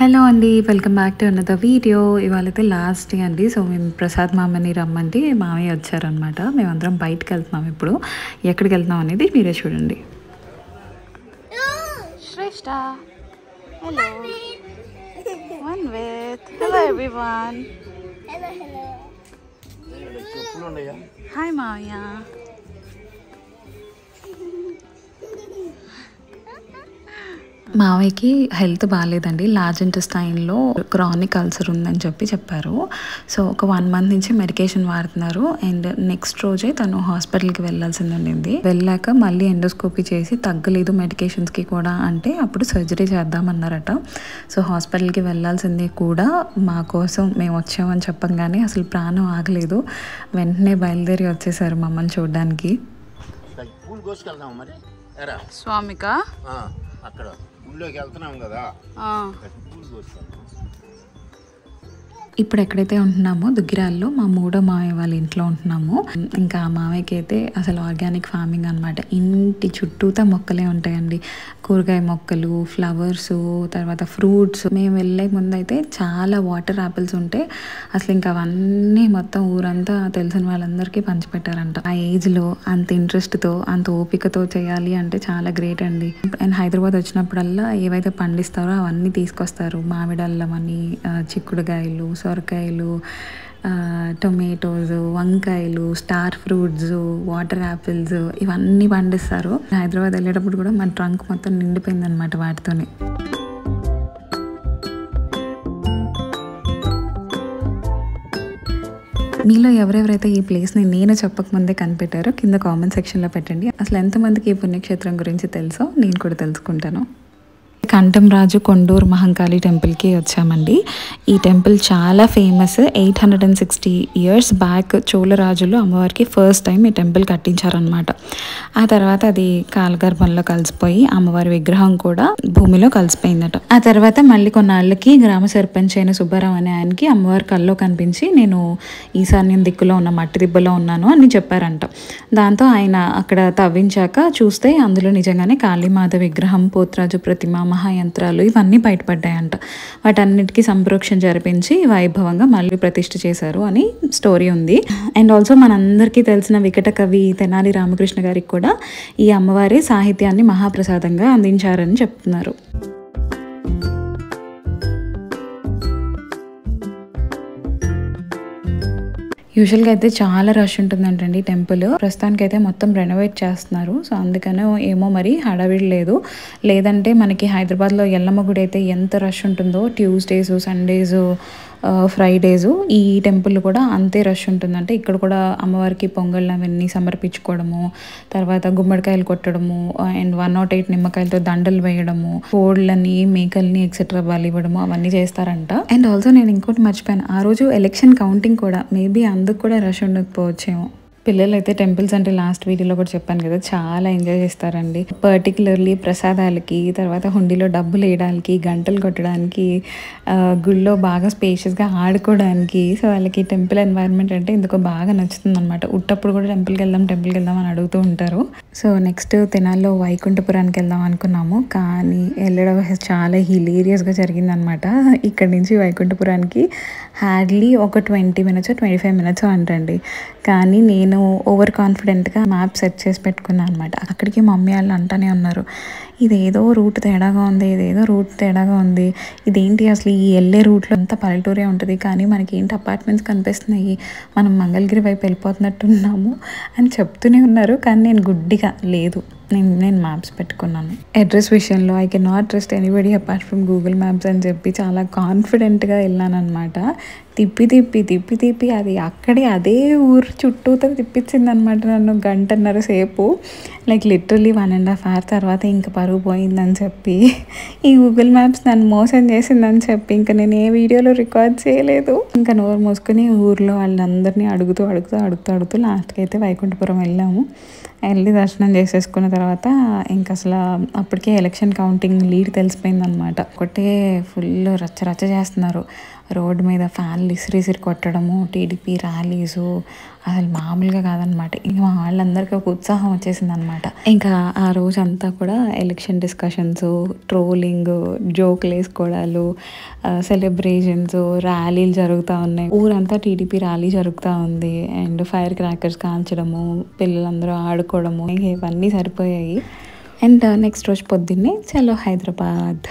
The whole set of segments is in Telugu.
హలో అండి, welcome back to another video. ఇవాళైతే లాస్ట్ డే అండి. సో మేము ప్రసాద్ మామని రమ్మంటే మామయ్య వచ్చారనమాట. మేమందరం బయటకు వెళ్తున్నాం. ఇప్పుడు ఎక్కడికి వెళ్తున్నాం అనేది మీరే చూడండి. శ్రేష్ఠ, హలో వన్వేత్, హలో ఎవ్రీవన్. హాయ్ మామయ్య. మావయ్యకి హెల్త్ బాగాలేదండి. లార్జ్ ఇంటెస్టైన్లో క్రానిక్ అల్సర్ ఉందని చెప్పారు. సో ఒక 1 మంత్ నుంచి మెడికేషన్ వాడుతున్నారు. అండ్ నెక్స్ట్ రోజే తను హాస్పిటల్కి వెళ్ళాల్సింది ఉండింది. వెళ్ళాక మళ్ళీ ఎండోస్కోపీ చేసి తగ్గలేదు మెడికేషన్స్కి కూడా అంటే అప్పుడు సర్జరీ చేద్దామన్నారట. సో హాస్పిటల్కి వెళ్ళాల్సింది కూడా మా కోసం మేము వచ్చామని చెప్పంగానే అసలు ప్రాణం ఆగలేదు. వెంటనే బయలుదేరి వచ్చేసారు మమ్మల్ని చూడడానికి. స్వామిక అక్కడ ఊళ్ళోకి వెళ్తున్నాం కదా. ఇప్పుడు ఎక్కడైతే ఉంటున్నామో దుగ్గిరాల్లో మా మూడో మావయ్య వాళ్ళ ఇంట్లో ఉంటున్నాము. ఇంకా ఆ మావయ్యకి అయితే అసలు ఆర్గానిక్ ఫార్మింగ్ అనమాట. ఇంటి చుట్టూతా మొక్కలే ఉంటాయండి. కూరగాయ మొక్కలు, ఫ్లవర్స్, తర్వాత ఫ్రూట్స్. మేము వెళ్ళే ముందు అయితే చాలా వాటర్ యాపిల్స్ ఉంటే అసలు ఇంకా అవన్నీ మొత్తం ఊరంతా తెలిసిన వాళ్ళందరికీ పంచిపెట్టారంట. ఆ ఏజ్లో అంత ఇంట్రెస్ట్తో అంత ఓపికతో చేయాలి అంటే చాలా గ్రేట్ అండి. అండ్ హైదరాబాద్ వచ్చినప్పుడల్లా ఏవైతే పండిస్తారో అవన్నీ తీసుకొస్తారు. మామిడి అల్లం అని, చిక్కుడుకాయలు, సొరకాయలు, టొమాటోస్, వంకాయలు, స్టార్ ఫ్రూట్స్, వాటర్ యాపిల్స్ ఇవన్నీ పండిస్తారు. హైదరాబాద్ వెళ్ళేటప్పుడు కూడా మన ట్రంక్ మొత్తం నిండిపోయిందనమాట వాటితోనే. మీలో ఎవరెవరైతే ఈ ప్లేస్ని నేను చెప్పకముందే కనిపెట్టారో కింద కామెంట్ సెక్షన్లో పెట్టండి. అసలు ఎంతమందికి ఈ పుణ్యక్షేత్రం గురించి తెలుసో నేను కూడా తెలుసుకుంటాను. కంఠంరాజు కొండూరు మహంకాళి టెంపుల్కి వచ్చామండి. ఈ టెంపుల్ చాలా ఫేమస్. 860 years బ్యాక్ చోళరాజులు అమ్మవారికి ఫస్ట్ టైం ఈ టెంపుల్ కట్టించారనమాట. ఆ తర్వాత అది కాలగర్భంలో కలిసిపోయి అమ్మవారి విగ్రహం కూడా భూమిలో కలిసిపోయిందట. ఆ తర్వాత మళ్ళీ కొన్నాళ్ళకి గ్రామ సర్పంచ్ అయిన సుబ్బారావు అనే ఆయనకి అమ్మవారి కల్లో కనిపించి నేను ఈశాన్యం దిక్కులో ఉన్న మట్టి దిబ్బలో ఉన్నాను అని చెప్పారంట. దాంతో ఆయన అక్కడ తవ్వించాక చూస్తే అందులో నిజంగానే కాళీమాత విగ్రహం, పోతురాజు ప్రతిమ, మహాయంత్రాలు ఇవన్నీ బయటపడ్డాయంట. వాటన్నిటికీ సంప్రోక్షణ జరిపించి వైభవంగా మళ్ళీ ప్రతిష్ఠ చేశారు అని స్టోరీ ఉంది. అండ్ ఆల్సో మనందరికీ తెలిసిన వికట కవి తెనాలి రామకృష్ణ గారికి కూడా ఈ అమ్మవారి సాహిత్యాన్ని మహాప్రసాదంగా అందించారని చెప్తున్నారు. యూజువల్గా అయితే చాలా రష్ ఉంటుందంటండి టెంపుల్. ప్రస్తుతానికి అయితే మొత్తం రెనోవేట్ చేస్తున్నారు. సో అందుకనే ఏమో మరి హడావిడి లేదు. లేదంటే మనకి హైదరాబాద్లో ఎల్లమ్మ గుడి అయితే ఎంత రష్ ఉంటుందో ట్యూస్డేస్, సండేస్, ఫ్రైడేస్ ఈ టెంపుల్ కూడా అంతే రష్ ఉంటుందంటే. ఇక్కడ కూడా అమ్మవారికి పొంగళ్ళు అవన్నీ సమర్పించుకోవడము, తర్వాత గుమ్మడికాయలు కొట్టడము, అండ్ 108 నిమ్మకాయలతో దండలు వేయడము, కోళ్ళని, మేకల్ని ఎక్సెట్రా బలి ఇవ్వడము అవన్నీ చేస్తారంట. అండ్ ఆల్సో నేను ఇంకోటి మర్చిపోయాను, ఆ రోజు ఎలక్షన్ కౌంటింగ్ కూడా మేబీ అందుకు కూడా రష్ ఉండకపోవచ్చేమో. పిల్లలు అయితే టెంపుల్స్ అంటే లాస్ట్ వీడియోలో కూడా చెప్పాను కదా చాలా ఎంజాయ్ చేస్తారండి. పర్టికులర్లీ ప్రసాదాలకి, తర్వాత హుండీలో డబ్బులు వేయడానికి, గంటలు కొట్టడానికి, గుళ్ళో బాగా స్పేషియస్గా ఆడుకోవడానికి. సో వాళ్ళకి టెంపుల్ ఎన్వైరన్మెంట్ అంటే ఎందుకో బాగా నచ్చుతుంది అనమాట. ఉట్టప్పుడు కూడా టెంపుల్కి వెళ్దాం అని అడుగుతూ ఉంటారు. సో నెక్స్ట్ తెనాల్లో వైకుంఠపురానికి వెళ్దాం అనుకున్నాము. కానీ వెళ్ళడం చాలా హిలేరియస్గా జరిగిందనమాట. ఇక్కడ నుంచి వైకుంఠపురానికి హార్డ్లీ ఒక 20 minutes 25 minutes అంటండి. కానీ నేను ఓవర్ కాన్ఫిడెంట్గా మ్యాప్ సెట్ చేసి పెట్టుకున్నాను అనమాట. అక్కడికి మమ్మీ వాళ్ళు అంటానే ఉన్నారు, ఇదేదో రూట్ తేడాగా ఉంది, ఇదేంటి అసలు ఈ వెళ్ళే రూట్లో అంతా పల్లెటూరే ఉంటుంది కానీ మనకి ఏంటి అపార్ట్మెంట్స్ కనిపిస్తున్నాయి, మనం మంగళగిరి వైపు వెళ్ళిపోతున్నట్టున్నాము అని చెప్తూనే ఉన్నారు. కానీ నేను గుడ్డిగా లేదు, నేను మ్యాప్స్ పెట్టుకున్నాను. అడ్రస్ విషయంలో I can not trust anybody apart from Google maps అని చెప్పి చాలా కాన్ఫిడెంట్గా వెళ్ళాను అనమాట. తిప్పి అది అక్కడే అదే ఊరు చుట్టూతో తిప్పించింది అనమాట నన్ను 1.5 సేపు. లైక్ లిటరలీ 1.5 hour తర్వాత ఇంకా పరుగు పోయిందని చెప్పి ఈ గూగుల్ మ్యాప్స్ నన్ను మోసం చేసిందని చెప్పి ఇంకా నేను ఏ వీడియోలో రికార్డ్ చేయలేదు. ఇంకా నోరు మూసుకొని ఊర్లో వాళ్ళందరినీ అడుగుతూ లాస్ట్కి అయితే వైకుంఠపురం వెళ్ళాము. వెళ్ళి దర్శనం చేసేసుకున్న తర్వాత ఇంకా అసలు అప్పటికే ఎలక్షన్ కౌంటింగ్ లీడ్ తెలిసిపోయిందనమాట. ఒకటే ఫుల్ రచ్చ రచ్చ చేస్తున్నారు రోడ్డు మీద, ఫ్యాన్లు ఇసిరిసిరి కొట్టడము, టీడీపీ ర్యాలీసు, అసలు మామూలుగా కాదనమాట. ఇంకా మా వాళ్ళందరికీ ఒక ఉత్సాహం వచ్చేసింది అనమాట. ఇంకా ఆ రోజంతా కూడా ఎలక్షన్ డిస్కషన్స్, ట్రోలింగ్, జోకులు వేసుకోవడాలు, సెలబ్రేషన్స్, ర్యాలీలు జరుగుతూ ఉన్నాయి. ఊరంతా టీడీపీ ర్యాలీ జరుగుతూ ఉంది. అండ్ ఫైర్ క్రాకర్స్ కాల్చడము, పిల్లలందరూ ఆడుకోవడము, ఇవన్నీ సరిపోయాయి. అండ్ నెక్స్ట్ రోజు పొద్దున్నే చలో హైదరాబాద్.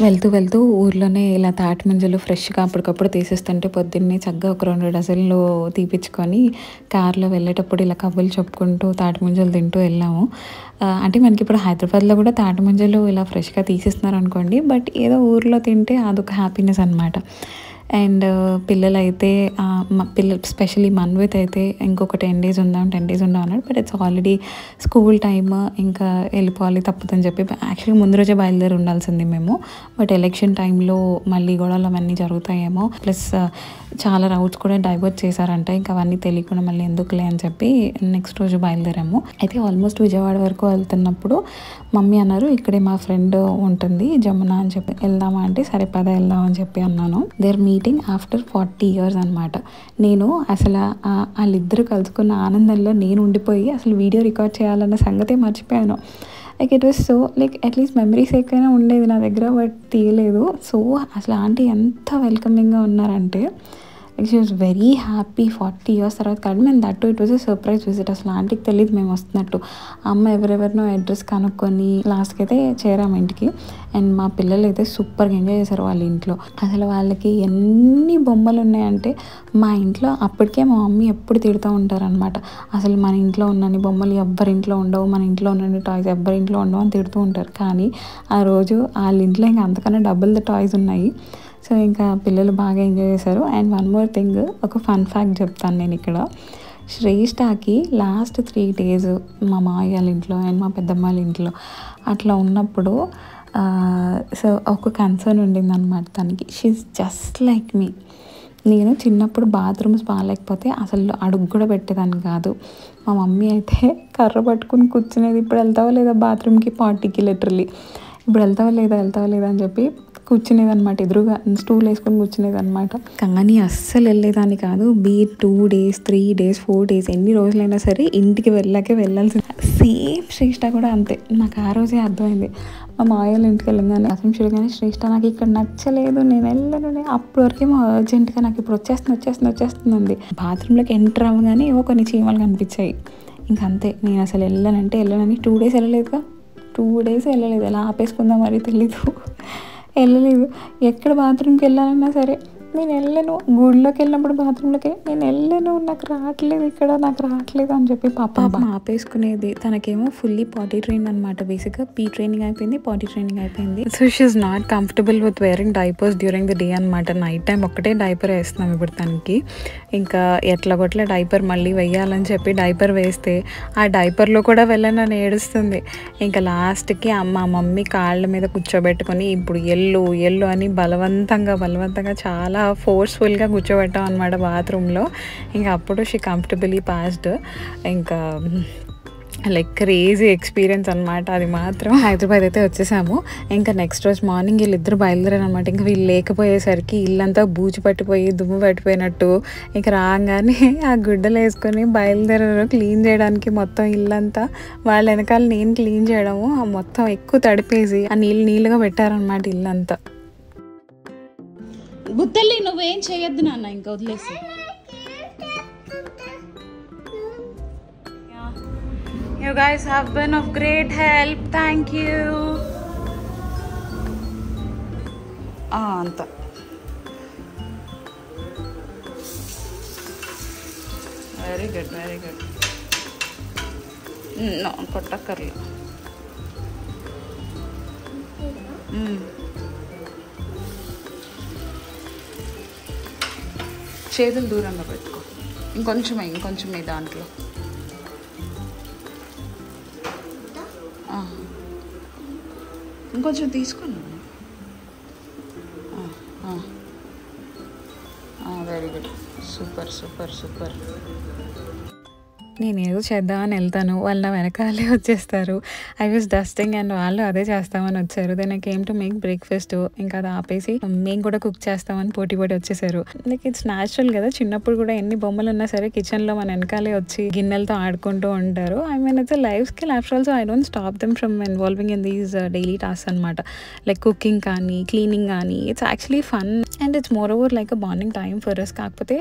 వెళ్తూ వెళ్తూ ఊర్లోనే ఇలా తాటి ముంజలు ఫ్రెష్గా అప్పటికప్పుడు తీసేస్తుంటే పొద్దున్నే చక్కగా ఒక 2 డజన్లు తీపిచ్చుకొని కార్లో వెళ్ళేటప్పుడు ఇలా కబుర్లు చెప్పుకుంటూ తాటి ముంజలు తింటూ వెళ్ళాము. అంటే మనకి ఇప్పుడు హైదరాబాద్లో కూడా తాటి ముంజలు ఇలా ఫ్రెష్గా తీసిస్తున్నారు అనుకోండి, బట్ ఏదో ఊర్లో తింటే అదొక హ్యాపీనెస్ అనమాట. అండ్ పిల్లలైతే పిల్లలు స్పెషల్లీ మన్విత్ అయితే ఇంకొక 10 days ఉందాం అన్నాడు. But it's already school time, ఇంకా వెళ్ళిపోవాలి తప్పదని చెప్పి యాక్చువల్లీ ముందు రోజే బయలుదేరి ఉండాల్సింది మేము. బట్ ఎలక్షన్ టైంలో మళ్ళీ గొడవలు అవన్నీ జరుగుతాయేమో, ప్లస్ చాలా రౌట్స్ కూడా డైవర్ట్ చేశారంట. ఇంకా అవన్నీ తెలియకుండా మళ్ళీ ఎందుకులే అని చెప్పి నెక్స్ట్ రోజు బయలుదేరాము. అయితే ఆల్మోస్ట్ విజయవాడ వరకు వెళ్తున్నప్పుడు మమ్మీ అన్నారు, ఇక్కడే మా ఫ్రెండ్ ఉంటుంది జమున అని చెప్పి, వెళ్దామా అంటే సరే పద వెళ్దాం అని చెప్పి అన్నాను. దేర్ మీటింగ్ ఆఫ్టర్ 40 years అనమాట. నేను అసలు వాళ్ళిద్దరు కలుసుకున్న ఆనందంలో నేను ఉండిపోయి అసలు వీడియో రికార్డ్ చేయాలన్న సంగతే మర్చిపోయాను. Like it was so like at least memories ఎక్కడైనా ఉండేది నా దగ్గర, బట్ తీయలేదు. సో అసలు ఆంటీ ఎంత వెల్కమింగ్గా ఉన్నారంటే like she was very happy 40 years తర్వాత కాదు. మేము that it was a surprise visit. అసలు ఆంటీకి తెలియదు మేము వస్తున్నట్టు. అమ్మ ఎవరెవరినో అడ్రస్ కనుక్కొని లాస్ట్కి అయితే చేరాము ఇంటికి. అండ్ మా పిల్లలు అయితే సూపర్గా ఎంజాయ్ చేశారు వాళ్ళ ఇంట్లో. అసలు వాళ్ళకి ఎన్ని బొమ్మలు ఉన్నాయంటే, మా ఇంట్లో అప్పటికే మా మమ్మీ ఎప్పుడు తిడుతూ ఉంటారనమాట, అసలు మన ఇంట్లో ఉన్నన్ని బొమ్మలు ఎవ్వరింట్లో ఉండవు, మన ఇంట్లో ఉన్నన్ని టాయ్స్ ఎవ్వరింట్లో ఉండవు అని తిడుతూ ఉంటారు. కానీ ఆ రోజు వాళ్ళ ఇంట్లో ఇంకా అంతకన్నా డబుల్ ద టాయ్స్ ఉన్నాయి. సో ఇంకా పిల్లలు బాగా ఎంజాయ్ చేశారు. అండ్ వన్ మోర్ థింగ్, ఒక ఫన్ ఫ్యాక్ట్ చెప్తాను నేను ఇక్కడ. శ్రేష్ఠకి లాస్ట్ 3 days మా మావయ్య వాళ్ళ ఇంట్లో అండ్ మా పెద్దమ్మ వాళ్ళ ఇంట్లో అట్లా ఉన్నప్పుడు సో ఒక కన్సర్న్ ఉండింది అనమాట తనకి. షీఈస్ జస్ట్ లైక్ మీ. నేను చిన్నప్పుడు బాత్రూమ్స్ బాగాలేకపోతే అసలు అడుగు కూడా పెట్టేదాన్ని కాదు. మా మమ్మీ అయితే కర్ర పట్టుకుని కూర్చునేది, ఇప్పుడు వెళ్తావా లేదా బాత్రూమ్కి, పార్టీకి, లిటరలీ ఇప్పుడు వెళ్తావా లేదా అని చెప్పి కూర్చునేదనమాట. ఎదురుగా స్టూల్ వేసుకొని కూర్చునేదనమాట. కానీ అస్సలు వెళ్ళేదాన్ని కాదు. 2 days 3 days 4 days ఎన్ని రోజులైనా సరే ఇంటికి వెళ్ళాల్సింది. సేమ్ శ్రేష్ఠ కూడా అంతే. నాకు ఆ రోజే అర్థమైంది. మా మాయల ఇంటికి వెళ్ళగానే అసలు చూడగానే శ్రేష్ఠ నాకు ఇక్కడ నచ్చలేదు, నేను వెళ్ళను. అప్పటి వరకేమో అర్జెంట్గా నాకు ఇప్పుడు వచ్చేస్తుంది. బాత్రూంలోకి ఎంటర్ అవ్వగానే ఏవో కొన్ని చీమలు కనిపించాయి. ఇంకంతే, నేను అసలు వెళ్ళనని 2 days వెళ్ళలేదుగా. 2 days వెళ్ళలేదు. ఎలా ఆపేసుకుందా మరి తెలీదు, వెళ్ళలేదు. ఎక్కడ బాత్రూమ్కి వెళ్ళాలన్నా సరే నేను వెళ్ళను. గుడిలోకి వెళ్ళినప్పుడు బాత్రూంలోకి నేను వెళ్ళను, నాకు రావట్లేదు అని చెప్పి పాప ఆపేసుకునేది. తనకేమో ఫుల్లీ పాటీ ట్రైన్ అనమాట. బేసిక్గా పీ ట్రైనింగ్ అయిపోయింది, పాటీ ట్రైనింగ్ అయిపోయింది. So she is not comfortable with wearing diapers during the day అనమాట. నైట్ టైం ఒక్కటే డైపర్ వేస్తున్నాం ఇప్పుడు తనకి. ఇంకా ఎట్లాగొట్లా డైపర్ మళ్ళీ వేయాలని చెప్పి డైపర్ వేస్తే ఆ డైపర్లో కూడా వెళ్ళనని ఏడుస్తుంది. ఇంకా లాస్ట్కి మా మమ్మీ కాళ్ళ మీద కూర్చోబెట్టుకొని ఇప్పుడు ఎల్లు అని బలవంతంగా చాలా ఫోర్స్ఫుల్గా కూర్చోబెట్టాం అనమాట బాత్రూంలో. ఇంకా అప్పుడు షీ కంఫర్టబుల్లీ పాస్డ్. ఇంకా లైక్ క్రేజీ ఎక్స్పీరియన్స్ అనమాట అది మాత్రం. హైదరాబాద్ అయితే వచ్చేసాము. ఇంకా నెక్స్ట్ రోజు మార్నింగ్ వీళ్ళిద్దరు బయలుదేరారు అనమాట. ఇంకా వీళ్ళు లేకపోయేసరికి ఇల్లంతా బూజు పట్టిపోయి దుమ్ము పట్టిపోయినట్టు ఇంకా రాగానే ఆ గుడ్డలు వేసుకొని బయలుదేరారు క్లీన్ చేయడానికి మొత్తం ఇల్లంతా. వాళ్ళ వెనకాల నేను క్లీన్ చేయడము, మొత్తం ఎక్కువ తడిపేసి ఆ నీళ్ళుగా పెట్టారనమాట ఇల్లంతా. బుద్ధల్లి నువ్వేం చేయొద్దు నాన్న, ఇంకా వదిలేసి. You guys have been of great help. Thank you. అంత వెరీ గుడ్. నో కొట్టక్కర్లేదు. చేతులు దూరంగా పెట్టుకో. ఇంకొంచెమే దాంట్లో. ఇంకొంచెం తీసుకున్నాను. Very good. సూపర్. నేను ఏదో చేద్దామని వెళ్తాను, వాళ్ళు నా వెనకాలే వచ్చేస్తారు. ఐ వాజ్ డస్టింగ్ అండ్ వాళ్ళు అదే చేస్తామని వచ్చారు. Then I came to make breakfast. ఇంకా అది ఆపేసి మేము కూడా కుక్ చేస్తామని పోటీ వచ్చేసారు. లైక్ ఇట్స్ న్యాచురల్ కదా, చిన్నప్పుడు కూడా ఎన్ని బొమ్మలు ఉన్నా సరే కిచెన్లో మన వెనకాలే వచ్చి గిన్నెలతో ఆడుకుంటూ ఉంటారు. I mean it's a life skill after all. So I don't stop them from involving in these daily task అనమాట. లైక్ కుకింగ్ కానీ క్లీనింగ్ కానీ it's actually fun and it's more over like a bonding time for us. కాకపోతే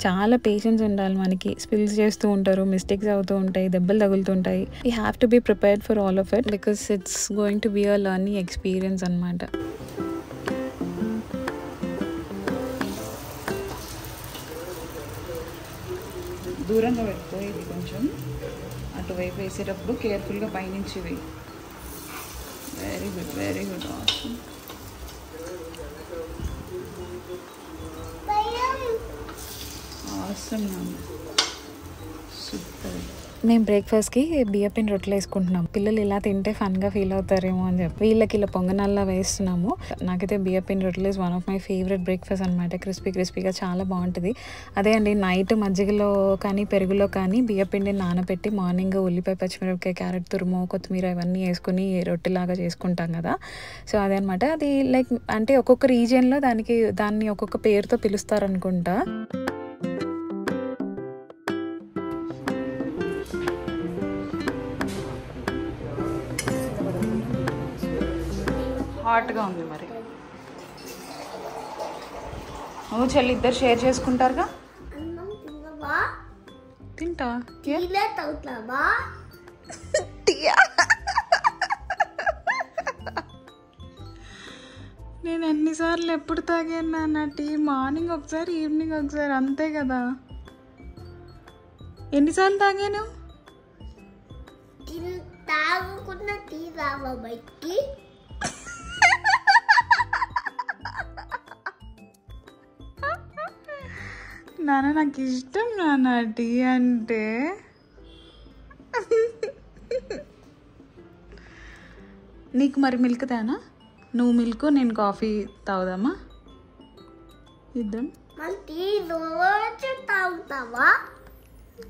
చాలా పేషెన్స్ ఉండాలి మనకి. స్పిల్స్ చేస్తూ ఉంటారు, మిస్టేక్స్ అవుతూ ఉంటాయి, దెబ్బలు తగులుతుంటాయి. We have to be prepared for all of it because it's going to be a learning experience అనమాట. దూరంగా పెట్టుకో, ఇది కొంచెం అటువైపు వేసేటప్పుడు కేర్ఫుల్గా పైనుంచి వేయి. Very good, very good, awesome. Awesome నాన్న, సూపర్. మేము బ్రేక్ఫాస్ట్కి బియ్యపిండి రొట్టెలు వేసుకుంటున్నాం. పిల్లలు ఇలా తింటే ఫన్గా ఫీల్ అవుతారేమో అని చెప్పి వీళ్ళకి ఇలా పొంగనాల్లా వేస్తున్నాము. నాకైతే బియ్యపిండి రొట్టెలు is one of my favourite breakfast అనమాట. క్రిస్పీగా చాలా బాగుంటుంది. అదే అండి, నైట్ మజ్జిగలో కానీ పెరుగులో కానీ బియ్యపిండి నానబెట్టి మార్నింగ్ ఉల్లిపాయ, పచ్చిమిరపకాయ, క్యారెట్ తురుము, కొత్తిమీర ఇవన్నీ వేసుకుని రొట్టెలాగా చేసుకుంటాం కదా. సో అదే అనమాట. అది లైక్ అంటే ఒక్కొక్క రీజియన్లో దాన్ని ఒక్కొక్క పేరుతో పిలుస్తారనుకుంటా. హాట్గా ఉంది మరి. నువ్వు చెల్లి ఇద్దరు షేర్ చేసుకుంటారుగా. తింటా. నేను ఎన్నిసార్లు ఎప్పుడు తాగాను నా టీ? మార్నింగ్ ఒకసారి, ఈవినింగ్ ఒకసారి, అంతే కదా. ఎన్నిసార్లు తాగాను? నాన్న నాకు ఇష్టం నాన్న టీ అంటే. నీకు మరి మిల్క్ తేనా? నువ్వు మిల్క్, నేను కాఫీ తాగుదామా ఇద్దాం.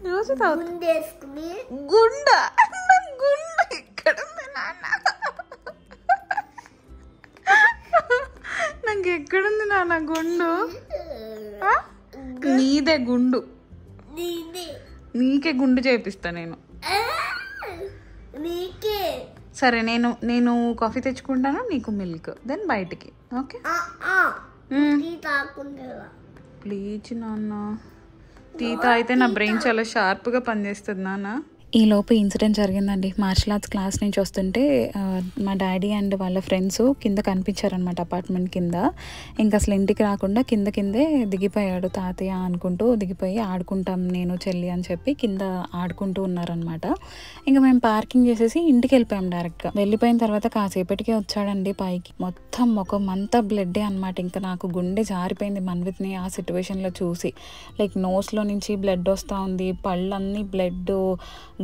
రోజు గుండ ఎక్కడ ఉంది నాన్న? నాకు ఎక్కడుంది నాన్న గుండు? నీదే గుండు, నీకే గుండు చేపిస్తా నేను. సరే, నేను కాఫీ తెచ్చుకుంటాను, నీకు మిల్క్, దెన్ బయటికి. ఓకే ప్లీజ్ నాన్న. టీ తాగితే నా బ్రెయిన్ చాలా షార్ప్గా పనిచేస్తుంది నాన్న. ఈ లోపు ఇన్సిడెంట్ జరిగిందండి. మార్షల్ ఆర్ట్స్ క్లాస్ నుంచి వస్తుంటే మా డాడీ అండ్ వాళ్ళ ఫ్రెండ్స్ కింద కనిపించారనమాట, అపార్ట్మెంట్ కింద. ఇంకా అసలు ఇంటికి రాకుండా కిందే దిగిపోయాడు తాతయ్య అనుకుంటూ. దిగిపోయి ఆడుకుంటాం నేను చెల్లి అని చెప్పి కింద ఆడుకుంటూ ఉన్నారనమాట. ఇంకా మేము పార్కింగ్ చేసేసి ఇంటికి వెళ్ళిపోయాం డైరెక్ట్గా. వెళ్ళిపోయిన తర్వాత కాసేపటికే వచ్చాడండి పైకి. మొత్తం ముఖం అంతా బ్లడ్డే అనమాట. ఇంకా నాకు గుండె జారిపోయింది మన్విత్ని ఆ సిచ్యువేషన్లో చూసి. లైక్ నోస్లో నుంచి బ్లడ్ వస్తూ ఉంది, పళ్ళన్నీ బ్లడ్,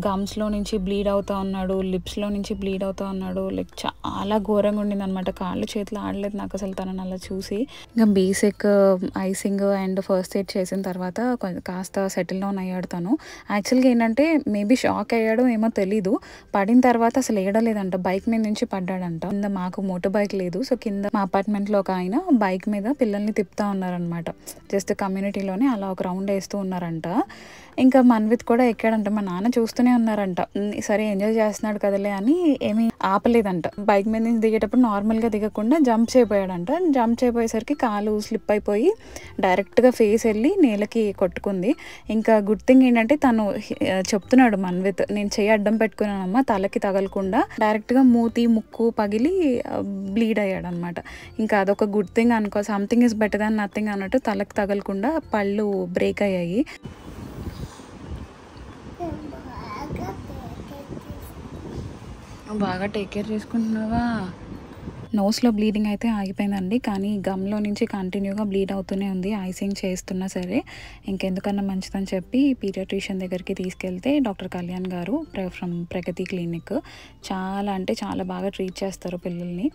గమ్స్లో నుంచి బ్లీడ్ అవుతూ ఉన్నాడు, లిప్స్లో నుంచి బ్లీడ్ అవుతూ ఉన్నాడు. లైక్ చాలా ఘోరంగా ఉండింది అనమాట. కాళ్ళు చేతులు ఆడలేదు నాకు అసలు తనని అలా చూసి. ఇంకా basic icing and first aid చేసిన తర్వాత కాస్త సెటిల్ డౌన్ అయ్యాడు తను. యాక్చువల్గా ఏంటంటే మేబీ షాక్ అయ్యాడో ఏమో తెలీదు. పడిన తర్వాత అసలు ఏడలేదంట, బైక్ మీద నుంచి పడ్డాడంట. కింద మాకు మోటార్ బైక్ లేదు, సో కింద మా అపార్ట్మెంట్లో ఒక ఆయన బైక్ మీద పిల్లల్ని తిప్పుతూ ఉన్నారనమాట. జస్ట్ కమ్యూనిటీలోనే అలా ఒక రౌండ్ వేస్తూ ఉన్నారంట. ఇంకా మన్విత్ కూడా ఎక్కాడంట. మా నాన్న చూస్తూనే ఉన్నారంట. సరే ఎంజాయ్ చేస్తున్నాడు కదలే అని ఏమీ ఆపలేదంట. బైక్ మీద నుంచి దిగేటప్పుడు నార్మల్గా దిగకుండా జంప్ చేయబోయాడంట. జంప్ చేయబోయేసరికి కాలు స్లిప్ అయిపోయి డైరెక్ట్గా ఫేస్ వెళ్ళి నేలకి కొట్టుకుంది. ఇంకా గుడ్ థింగ్ ఏంటంటే తను చెప్తున్నాడు మన్విత్, నేను చెయ్యి అడ్డం పెట్టుకున్నానమ్మా తలకి తగలకుండా. డైరెక్ట్గా మూతి ముక్కు పగిలి బ్లీడ్ అయ్యాడు అనమాట. ఇంకా అదొక గుడ్ థింగ్ అనుకో. Something is better than nothing అన్నట్టు తలకి తగలకుండా పళ్ళు బ్రేక్ అయ్యాయి. బాగా టేక్ కేర్ చేసుకుంటున్నావా? నోస్లో బ్లీడింగ్ అయితే ఆగిపోయిందండి, కానీ గమ్లో నుంచి కంటిన్యూగా బ్లీడ్ అవుతూనే ఉంది. ఐసింగ్ చేస్తున్నా సరే ఇంకెందుకన్నా మంచిదని చెప్పి పీడియాట్రిషియన్ దగ్గరికి తీసుకెళ్తే డాక్టర్ కళ్యాణ్ గారు ఫ్రమ్ ప్రగతి క్లినిక్ చాలా అంటే చాలా బాగా ట్రీట్ చేస్తారు పిల్లల్ని.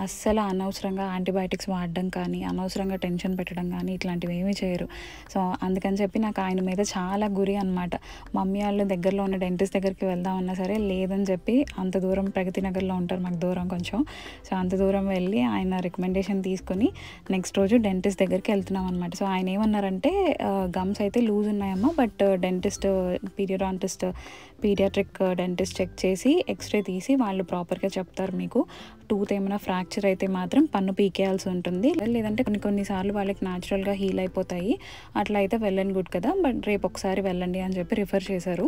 అస్సలు అనవసరంగా యాంటీబయాటిక్స్ వాడడం కానీ అనవసరంగా టెన్షన్ పెట్టడం కానీ ఇట్లాంటివి ఏమీ చేయరు. సో అందుకని చెప్పి నాకు ఆయన మీద చాలా గురి అనమాట. మమ్మీ వాళ్ళు దగ్గరలో ఉన్న డెంటిస్ట్ దగ్గరికి వెళ్దామన్నా సరే లేదని చెప్పి, అంత దూరం ప్రగతి నగర్లో ఉంటారు, మాకు దూరం కొంచెం. సో అంత దూరం వెళ్ళి ఆయన రికమెండేషన్ తీసుకొని నెక్స్ట్ రోజు డెంటిస్ట్ దగ్గరికి వెళ్తున్నాం అనమాట. సో ఆయన ఏమన్నారంటే గమ్స్ అయితే లూజ్ ఉన్నాయమ్మా, but dentist pediatric dentist check చేసి ఎక్స్రే తీసి వాళ్ళు ప్రాపర్గా చెప్తారు. మీకు టూత్ ఏమైనా ఫ్రాక్చర్ అయితే మాత్రం పన్ను పీకేయాల్సి ఉంటుంది, లేదంటే కొన్నిసార్లు వాళ్ళకి న్యాచురల్గా హీల్ అయిపోతాయి. అట్లా అయితే వెళ్ళండి గుడ్ కదా, బట్ రేపు ఒకసారి వెళ్ళండి అని చెప్పి రిఫర్ చేశారు.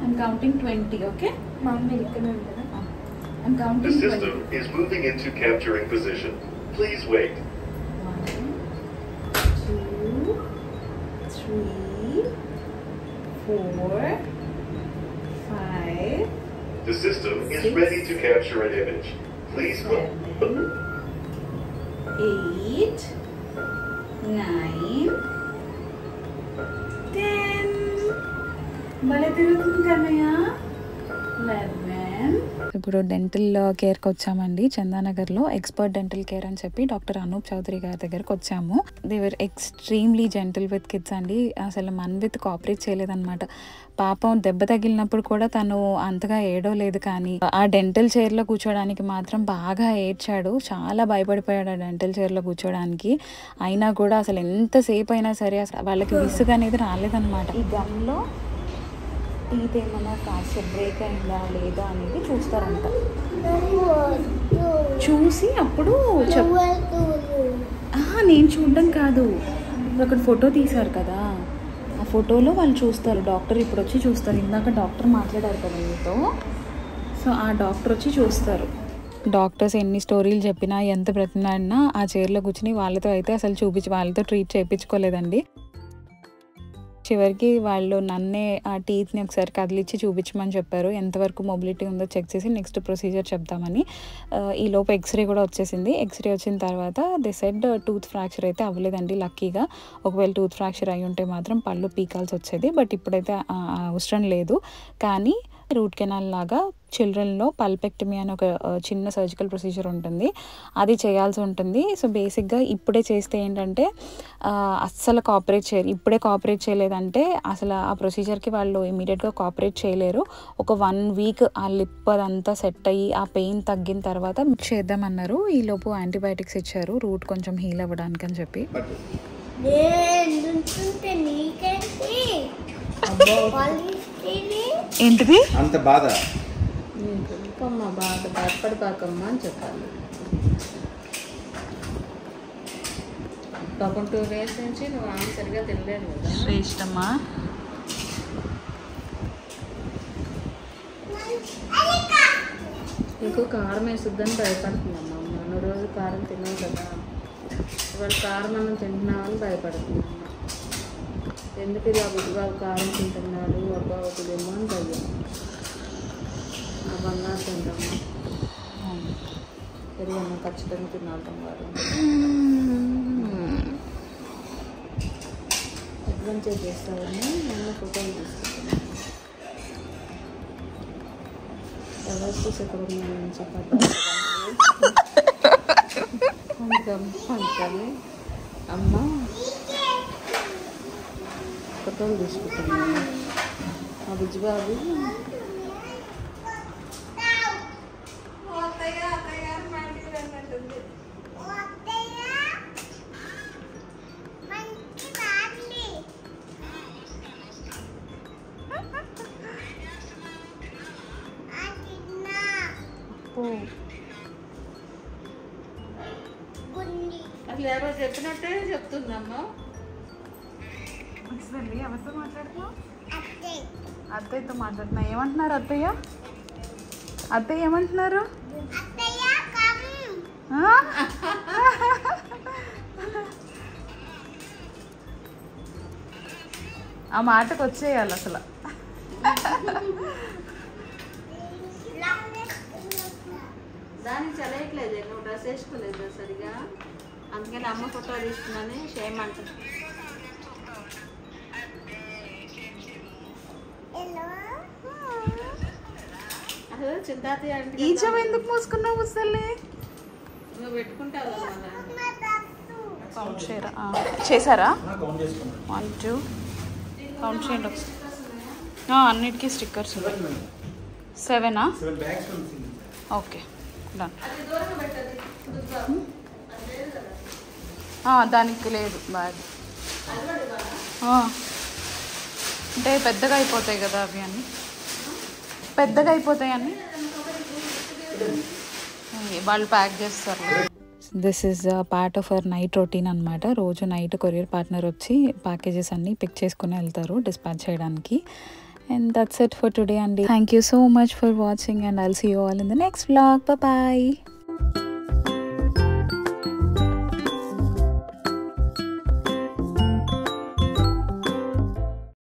I'm counting 20, okay? I'm counting 20. The system is moving into capturing position. Please wait. 1, 2, 3, 4, 5. The system is ready to capture an image. Please wait. 7, 8, 9, 10. భలే తిరుగుతుంది కన్నయ్య. 11. ఇప్పుడు డెంటల్ కేర్కి వచ్చామండి చందానగర్లో. ఎక్స్పర్ట్ డెంటల్ కేర్ అని చెప్పి డాక్టర్ అనూప్ చౌదరి గారి దగ్గరకు వచ్చాము. They were extremely gentle with kids అండి. అసలు విత్ కోఆపరేట్ చేయలేదన్నమాట. పాపం దెబ్బ తగిలినప్పుడు కూడా తను అంతగా ఏడవలేదు, కానీ ఆ డెంటల్ చైర్లో కూర్చోడానికి మాత్రం బాగా ఏడ్చాడు. చాలా భయపడిపోయాడు ఆ డెంటల్ చైర్లో కూర్చోడానికి. అయినా కూడా అసలు ఎంతసేపు అయినా సరే అసలు వాళ్ళకి విసుగు అనేది రాలేదన్నమాట. ఈ గమ్లో టీత్ ఏమైనా కాస్త బ్రేక్ అయిందా లేదా అనేది చూస్తారంట. చూసి అప్పుడు నేను చూడడం కాదు, అక్కడ ఫోటో తీశారు కదా, ఆ ఫోటోలో వాళ్ళు చూస్తారు. డాక్టర్ ఇప్పుడు వచ్చి చూస్తారు. ఇందాక డాక్టర్ మాట్లాడారు కదా మీతో, సో ఆ డాక్టర్ వచ్చి చూస్తారు. డాక్టర్స్ ఎన్ని స్టోరీలు చెప్పినా ఎంత బ్రతిమాడినా ఆ చైర్లో కూర్చుని వాళ్ళతో అయితే అసలు వాళ్ళతో ట్రీట్ చేయించుకోలేదండి. చివరికి వాళ్ళు నన్నే ఆ టీత్ని ఒకసారి కదిలిచ్చి చూపించమని చెప్పారు. ఎంతవరకు మొబిలిటీ ఉందో చెక్ చేసి నెక్స్ట్ ప్రొసీజర్ చెప్తామని. ఈ లోపు ఎక్స్రే కూడా వచ్చేసింది. ఎక్స్రే వచ్చిన తర్వాత దే సెడ్ టూత్ ఫ్రాక్చర్ అయితే అవ్వలేదండి లక్కీగా. ఒకవేళ టూత్ ఫ్రాక్చర్ అయి ఉంటే మాత్రం పళ్ళు పీకాల్సి వచ్చేది, బట్ ఇప్పుడైతే అవసరం లేదు. కానీ రూట్ కెనాల్ లాగా చిల్డ్రన్లో పల్పెక్టమీ అని ఒక చిన్న సర్జికల్ ప్రొసీజర్ ఉంటుంది, అది చేయాల్సి ఉంటుంది. సో బేసిక్గా ఇప్పుడే చేస్తే ఏంటంటే అస్సలు కోఆపరేట్ చేయరు. ఇప్పుడే కోఆపరేట్ చేయలేదంటే అసలు ఆ ప్రొసీజర్కి వాళ్ళు ఇమీడియట్గా కోఆపరేట్ చేయలేరు. ఒక 1 వీక్ ఆ లిప్ అదంతా సెట్ అయ్యి ఆ పెయిన్ తగ్గిన తర్వాత చేద్దామన్నారు. ఈలోపు యాంటీబయాటిక్స్ ఇచ్చారు రూట్ కొంచెం హీల్ అవ్వడానికి అని చెప్పి. ఏంటిది అంత బాధ? బాధపడిపోకమ్మా అని చెప్పాలి. పాపం 2 days నుంచి నువ్వు ఆమె సరిగా తినలేదు కదా. శ్రేష్టమ్మా, నీకు కారం వేసుద్దని భయపడుతుందమ్మా. మొన్న రోజు కారం తిన్నావు కదా, ఇవాళ కారం అన్నం తింటున్నావని భయపడుతుందమ్మా. ఎందుకు ఇలా బుద్ధిబాబు కారం తింటున్నాడు అబ్బా అవుతుందేమో అని భయం. నా బంగారు తింటామ్మా, పెరుగన్నా ఖచ్చితంగా తినాలి వారు. అడ్వెంచర్ చేస్తావని నేను ఫోటోలు తీసుకుంటాను. ఎవరికి ఎక్కడ ఉన్నాయని చెప్పాలి అందుకని అమ్మ ఫోటోలు తీసుకుంటున్నాను. మా బుజ్జిబాబు అసలు ఎవరో చెప్పినట్టే చెప్తుందమ్మా. ఎవరితో మాట్లాడుతున్నా? అత్తయ్యతో మాట్లాడుతున్నా. ఏమంటున్నారు అత్తయ్య? అత్తయ్య ఏమంటున్నారు? ఆ మాటకు వచ్చేయాలి అసలు. దానికి చదవట్లేదు, నువ్వు డ్రెస్ వేసుకోలేదు సరిగా, అందుకని అమ్మ ఫోటో తీసుకున్నాను చేయమంటారు. అసలు చింతాతి అంటే ఈచవ ఎందుకు మూసుకున్నావు ముసల్ని? నువ్వు పెట్టుకుంటావు కౌంట్ చేయరా? చేశారా? 1 2 కౌంట్ చేయండి ఒకసారి. అన్నిటికీ స్టిక్కర్స్ 7ఆ? Okay done. దానికి లేదు బ్యాగ్. అంటే పెద్దగా అయిపోతాయి కదా అవి అన్నీ, పెద్దగా అయిపోతాయి అన్నీ వాళ్ళు ప్యాక్ చేస్తారు. This is part of our night routine అనమాట. రోజు నైట్ కొరియర్ పార్ట్నర్ వచ్చి ప్యాకేజెస్ అన్నీ పిక్ చేసుకుని వెళ్తారు డిస్పాచ్ చేయడానికి. And that's it for today, Andy. Thank you so much for watching and I'll see you all in the next vlog. Bye bye.